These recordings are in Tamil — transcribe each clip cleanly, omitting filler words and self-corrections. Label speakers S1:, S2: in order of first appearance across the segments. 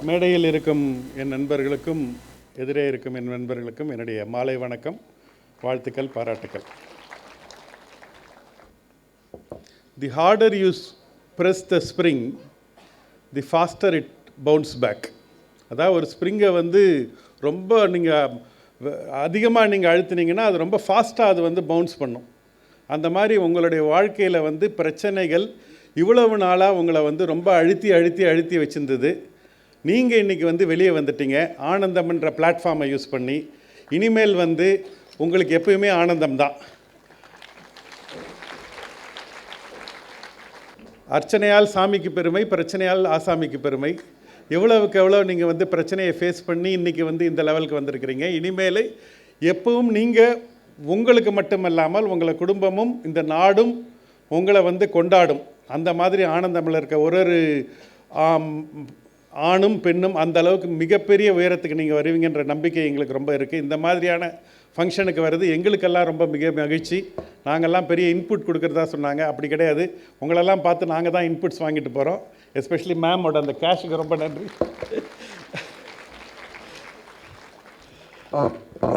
S1: மேடையில் இருக்கும் என் நண்பர்களுக்கும் எதிரே இருக்கும் என் நண்பர்களுக்கும் என்னுடைய மாலை வணக்கம், வாழ்த்துக்கள், பாராட்டுக்கள். The harder you press the spring, the faster it bounce back. அதாவது ஒரு ஸ்ப்ரிங்கை ரொம்ப நீங்கள் அதிகமாக நீங்கள் அழுத்தினீங்கன்னா அது ரொம்ப ஃபாஸ்ட்டாக அது பவுன்ஸ் பண்ணும். அந்த மாதிரி உங்களுடைய வாழ்க்கையில் பிரச்சனைகள் இவ்வளவு நாளாக உங்களை ரொம்ப அழுத்தி வச்சுருந்தது. நீங்கள் இன்றைக்கி வெளியே வந்துட்டீங்க ஆனந்தம்ன்ற பிளாட்ஃபார்மை யூஸ் பண்ணி. இனிமேல் உங்களுக்கு எப்பயுமே ஆனந்தம் தான். அர்ச்சனையால் சாமிக்கு பெருமை, பிரச்சனையால் ஆசாமிக்கு பெருமை. எவ்வளவுக்கு எவ்வளோ நீங்கள் பிரச்சனையை ஃபேஸ் பண்ணி இன்றைக்கி இந்த லெவலுக்கு வந்திருக்கிறீங்க. இனிமேல் எப்பவும் நீங்கள் உங்களுக்கு மட்டுமல்லாமல் உங்களை குடும்பமும் இந்த நாடும் உங்களை கொண்டாடும். அந்த மாதிரி ஆனந்தமில் இருக்க ஒரு ஆணும் பெண்ணும் அந்த அளவுக்கு மிகப்பெரிய உயரத்துக்கு நீங்கள் வருவீங்கன்ற நம்பிக்கை எங்களுக்கு ரொம்ப இருக்குது. இந்த மாதிரியான ஃபங்க்ஷனுக்கு வருது எங்களுக்கெல்லாம் ரொம்ப மிக மகிழ்ச்சி. நாங்கள்லாம் பெரிய இன்புட் கொடுக்குறதா சொன்னாங்க, அப்படி கிடையாது. உங்களெல்லாம் பார்த்து நாங்கள் தான் இன்புட்ஸ் வாங்கிட்டு போகிறோம். எஸ்பெஷலி மேமோட அந்த கேஷுக்கு ரொம்ப நன்றி.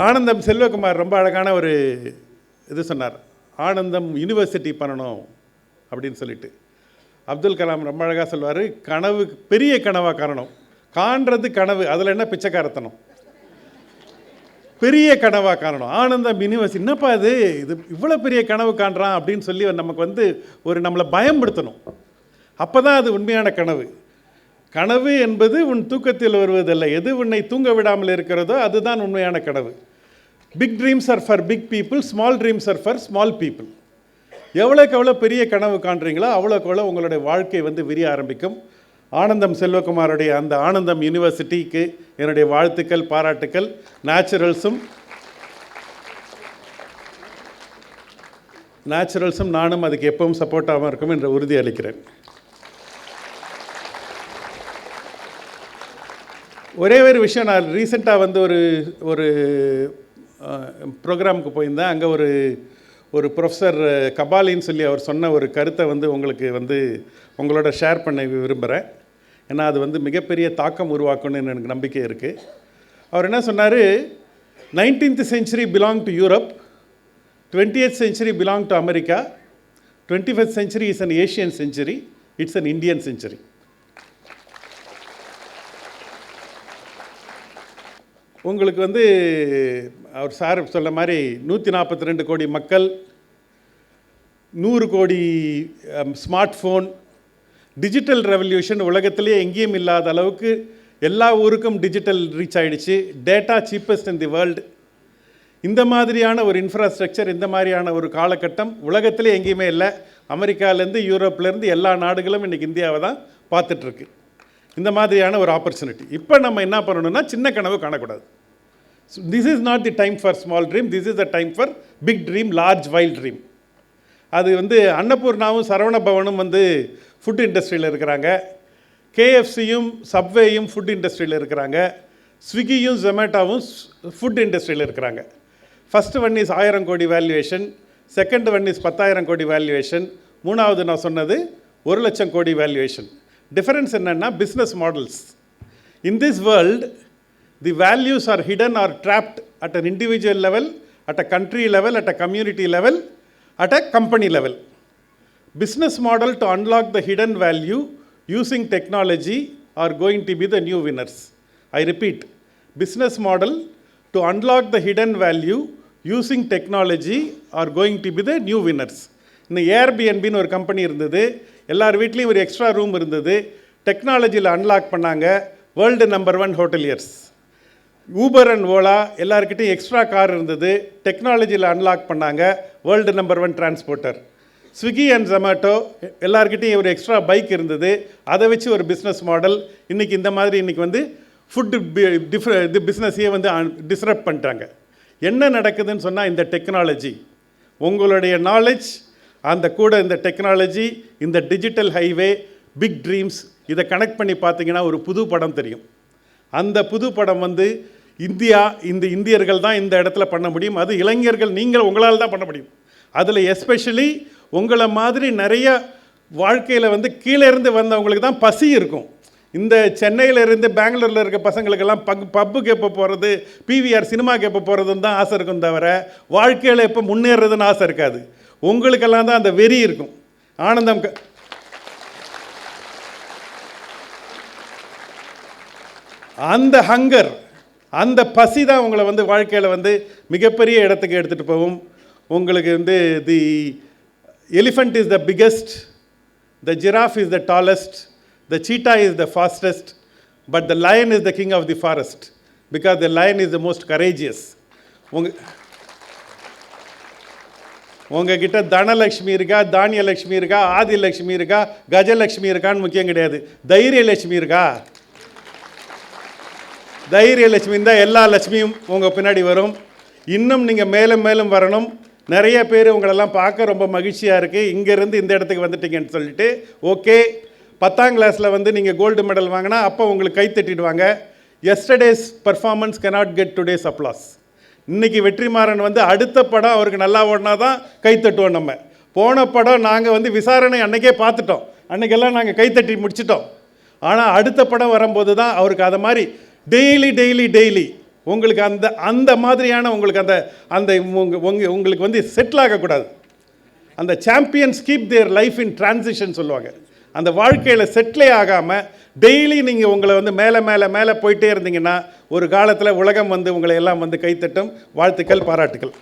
S1: ஆனந்தம் செல்வகுமார் ரொம்ப அழகான ஒரு இது சொன்னார், ஆனந்தம் யூனிவர்சிட்டி பண்ணணும் அப்படின்னு சொல்லிட்டு. அப்துல் கலாம் ரொம்ப அழகாக சொல்வார், கனவு பெரிய கனவாக காணணும். காண்றது கனவு, அதில் என்ன பிச்சைக்காரத்தனம். பெரிய கனவாக காணணும். ஆனந்தம் யூனிவர்சிட்டி என்னப்பா இது இவ்வளோ பெரிய கனவு காண்றான் அப்படின்னு சொல்லி நமக்கு ஒரு நம்மளை பயன்படுத்தணும். அப்போ தான் அது உண்மையான கனவு. கனவு என்பது உன் தூக்கத்தில் வருவதில்லை, எது உன்னை தூங்க விடாமல் இருக்கிறதோ அதுதான் உண்மையான கனவு. Big dreams are for big people, small dreams are for small people. எவ்வளோக்கு எவ்வளோ பெரிய கனவு காண்றீங்களோ அவ்வளோக்கு எவ்வளோ உங்களுடைய வாழ்க்கை விரிய ஆரம்பிக்கும். ஆனந்தம் செல்வகுமாருடைய அந்த ஆனந்தம் யூனிவர்சிட்டிக்கு என்னுடைய வாழ்த்துக்கள், பாராட்டுக்கள். நேச்சுரல்ஸும் நானும் அதுக்கு எப்பவும் சப்போர்ட்டாகவும் இருக்கும் என்ற உறுதி அளிக்கிறேன். ஒரே ஒரு விஷயம், நான் ரீசெண்டாக ஒரு ப்ரோக்ராமுக்கு போயிருந்தேன். அங்கே ஒரு ப்ரொஃபஸர் கபாலின்னு சொல்லி அவர் சொன்ன ஒரு கருத்தை உங்களுக்கு உங்களோட ஷேர் பண்ண விரும்புகிறேன். ஏன்னா அது மிகப்பெரிய தாக்கம் உருவாக்கணும்னு எனக்கு நம்பிக்கை இருக்குது. அவர் என்ன சொன்னார், 19th century belong to Europe, 20th century belong to America, 21st century is an Asian century, it's an Indian century. உங்களுக்கு அவர் சார் சொல்ல மாதிரி 142 கோடி மக்கள், 100 கோடி ஸ்மார்ட் ஃபோன், டிஜிட்டல் ரெவல்யூஷன் உலகத்திலே எங்கேயும் இல்லாத அளவுக்கு எல்லா ஊருக்கும் டிஜிட்டல் ரீச் ஆகிடுச்சு. Data cheapest in the world. இந்த மாதிரியான ஒரு இன்ஃப்ராஸ்ட்ரக்சர், இந்த மாதிரியான ஒரு காலகட்டம் உலகத்திலே எங்கேயுமே இல்லை. அமெரிக்காவிலேருந்து யூரோப்லேருந்து எல்லா நாடுகளும் இன்றைக்கி இந்தியாவை தான் பார்த்துட்ருக்கு. இந்த மாதிரியான ஒரு ஆப்பர்ச்சுனிட்டி. இப்போ நம்ம என்ன பண்ணணும்னா சின்ன கனவு காணக்கூடாது. This is not the time for small dream, this is the time for big dream, large wild dream. அது அன்னபூர்ணாவும் சரவண பவனும் ஃபுட் இண்டஸ்ட்ரியில் இருக்கிறாங்க. கேஎஃப்சியும் சப்வேயும் ஃபுட் இண்டஸ்ட்ரியில் இருக்கிறாங்க. ஸ்விக்கியும் ஜொமேட்டோவும் ஃபுட் இண்டஸ்ட்ரியில் இருக்கிறாங்க. ஃபஸ்ட்டு ஒன் இஸ் 1000 கோடி வேல்யூவேஷன், செகண்ட் ஒன் இஸ் 10,000 கோடி வேல்யூவேஷன், மூணாவது நான் சொன்னது 1,00,000 கோடி வேல்யூவேஷன். டிஃபரன்ஸ் என்னென்னா business models. In this world the values are hidden are trapped at an individual level, at a country level, at a community level, at a company level. Business model to unlock the hidden value using technology are going to be the new winners. I repeat, business model to unlock the hidden value using technology are going to be the new winners. இந்த ஏர்பிஎன்பின்னு ஒரு கம்பெனி இருந்தது. எல்லார் வீட்லேயும் ஒரு எக்ஸ்ட்ரா ரூம் இருந்தது. டெக்னாலஜியில் அன்லாக் பண்ணாங்க. World number 1 hoteliers. Uber and Ola எல்லாருக்கிட்டையும் எக்ஸ்ட்ரா கார் இருந்தது. டெக்னாலஜியில் அன்லாக் பண்ணாங்க. World number 1 transporter. Swiggy and Zomato எல்லாருக்கிட்டையும் ஒரு எக்ஸ்ட்ரா பைக் இருந்தது. அதை வச்சு ஒரு பிஸ்னஸ் மாடல். இன்றைக்கி இந்த மாதிரி இன்றைக்கி ஃபுட்டு பிஸ்னஸையே டிஸ்ரப்ட் பண்ணிட்டாங்க. என்ன நடக்குதுன்னு சொன்னால் இந்த டெக்னாலஜி, உங்களுடைய நாலேஜ், அந்த கூட இந்த டெக்னாலஜி, இந்த டிஜிட்டல் ஹைவே, பிக் ட்ரீம்ஸ், இதை கனெக்ட் பண்ணி பார்த்தீங்கன்னா ஒரு புது படம் தெரியும். அந்த புது படம் இந்த இந்தியர்கள் தான் இந்த இடத்துல பண்ண முடியும். அது இளைஞர்கள், நீங்கள் உங்களால் தான் பண்ண முடியும். அதில் எஸ்பெஷலி உங்களை மாதிரி நிறைய வாழ்க்கையில் கீழே இருந்து வந்தவங்களுக்கு தான் பசி இருக்கும். இந்த சென்னையிலேருந்து பெங்களூரில் இருக்க பசங்களுக்கெல்லாம் பப்புக்கு எப்போ போகிறது, பிவிஆர் சினிமாவுக்கு எப்போ போகிறதுன்னு தான் ஆசை இருக்கும் தவிர வாழ்க்கையில் எப்போ முன்னேறதுன்னு ஆசை இருக்காது. உங்களுக்கெல்லாம் தான் அந்த வெறி இருக்கும். ஆனந்தம் அந்த ஹங்கர், அந்த பசி தான் உங்களை வந்து வாழ்க்கையில் வந்து மிகப்பெரிய இடத்துக்கு எடுத்துகிட்டு போகும். உங்களுக்கு வந்து the elephant is the biggest, the giraffe is the tallest, the cheetah is the fastest, but the lion is the king of the forest, because the lion is the most courageous. உங்ககிட்ட தனலட்சுமி இருக்கா, தானியலட்சுமி இருக்கா, ஆதிலட்சுமி இருக்கா, கஜலட்சுமி இருக்கான்னு முக்கியம் கிடையாது. தைரியலட்சுமி இருக்கா? தைரியலட்சுமி தான் எல்லா லட்சுமியும் உங்கள் பின்னாடி வரும். இன்னும் நீங்கள் மேலும் மேலும் வரணும். நிறைய பேர் உங்களெல்லாம் பார்க்க ரொம்ப மகிழ்ச்சியாக இருக்குது. இங்கேருந்து இந்த இடத்துக்கு வந்துட்டீங்கன்னு சொல்லிட்டு ஓகே. 10ஆம் கிளாஸில் வந்து நீங்கள் கோல்டு மெடல் வாங்கினா அப்போ உங்களுக்கு கை தட்டிடுவாங்க. Yesterday's performance cannot get today's applause. இன்றைக்கி வெற்றிமாறன் வந்து அடுத்த படம் அவருக்கு நல்லா ஓடினா தான் கைத்தட்டுவோம். நம்ம போன படம் நாங்கள் வந்து விசாரணை அன்றைக்கே பார்த்துட்டோம், அன்றைக்கெல்லாம் நாங்கள் கைத்தட்டி முடிச்சிட்டோம். ஆனால் அடுத்த படம் வரும்போது தான் அவருக்கு அதை மாதிரி டெய்லி உங்களுக்கு அந்த மாதிரியான உங்களுக்கு அந்த உங்களுக்கு வந்து செட்டில் ஆகக்கூடாது. அந்த champions keep their life in transition சொல்லுவாங்க. அந்த வாழ்க்கையில் செட்டிலே ஆகாமல் டெய்லி நீங்கள் உங்களை வந்து மேலே போயிட்டே இருந்தீங்கன்னா ஒரு காலத்தில் உலகம் வந்து உங்களை எல்லாம் வந்து கைத்தட்டும். வாழ்த்துக்கள், பாராட்டுக்கள்.